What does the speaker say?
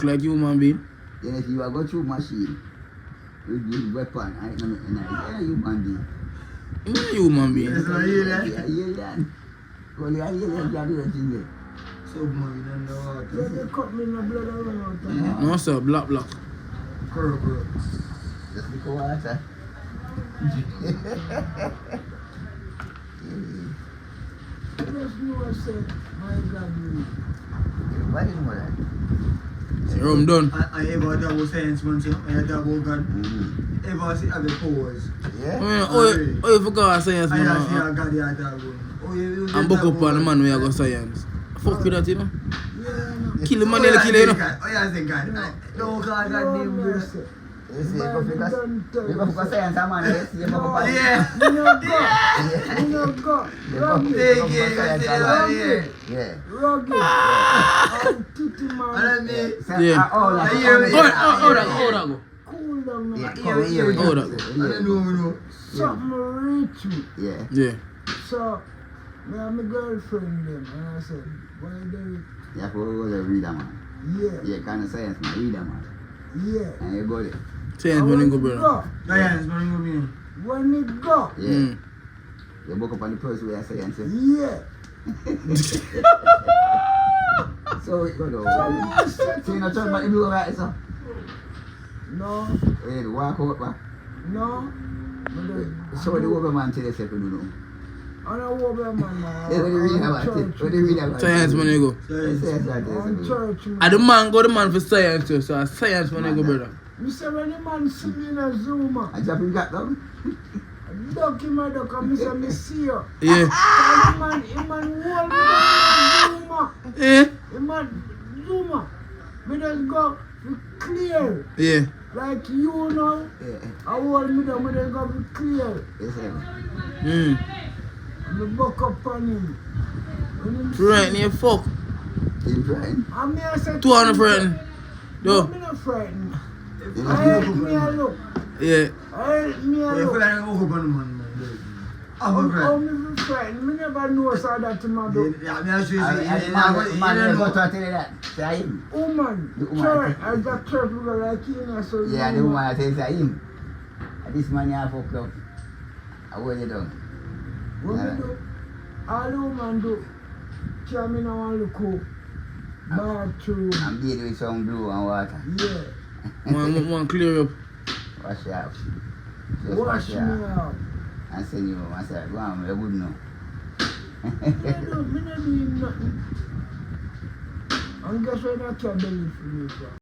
like human being. Then if you are go through machine with weapon, I know a human being. I'm a human being. It's not alien. Alien. Only alien can do that thing there. Submarine in the water. They cut me in the blood and run out of No sir, black. Purple. Just look at water. Just know I said, my God, Why didn't know that? Rum done. I ever talk about science, man, so I talk about God. Mm-hmm. Ever see other powers. Yeah? Oh, you forgot science, I man. see a God you talk about. Oh, you I'm book up on the man where I go science. Fuck with that, you know. yeah, Kill the man, they'll kill you, you know. Oh, yeah, say God. Don't call God name, no, bro. sir. You see, you go for science, man. Yes, you go for Yeah. You know, go. You know, go. Rugged. Big, yeah. Yeah. Rugged. I'm titty And man. I mean, Yeah. Oh, I hear it. How that go? Cool down yeah, now. come here. Oh, that. I don't know. Something reach me. Yeah. Yeah. So, me and my girlfriend them, and I said, why they, You have to go there, read that, man. yeah, Yeah, kind of science, man. Read that, man. yeah. And you go there. Science, man, go, brother. Science, man, go me. When it go, Yeah. Mm. You book up on the first way I science. Yeah. yeah. So, you know. So, you know, turn back the blue right, so. No, Wait, walk out back. no. Show the woman till they say, you know. I'm a woman man now. What do you read about it? What do you read about it? Science, man, go. Science right there. I'm church man. And the man go the man for science too, so science, man, go, brother. Me say when the man see me in a Zuma, I drop him got down. duck him a duck, and me say me see you. Yeah. So the man hold me down in Zuma. Yeah. The man Zuma. Me just go to clear. Yeah. Like you know, Yeah. I hold me down, me just go to clear. Yes, sir. Mm. Me buck up on him. When him Right, near fuck. Keep trying. and me I say 200 friend. No, Yo. me not frightened. You I know, help me a look. Yeah. I help me a Yeah, I feel look. like I'm over on the man, man. I'm How over. me be frightened? Me never know so that him a do. Yeah, I mean, I should I say, man, go to tell you that. Say him. Woman, The woman. church, I got church people like you, so Yeah, you the know. woman I tell you say him. This man you fucked up. I hold you down. What me do? All the woman do. Tell me now want look who. Bathroom. I'm dealing with some glue and water. Yeah. One clear up. Wash you up. Just Wash you me up. up. And send you home. I said, go on, you wouldn't know. Me not do nothing. And guess what I can believe for me, sir?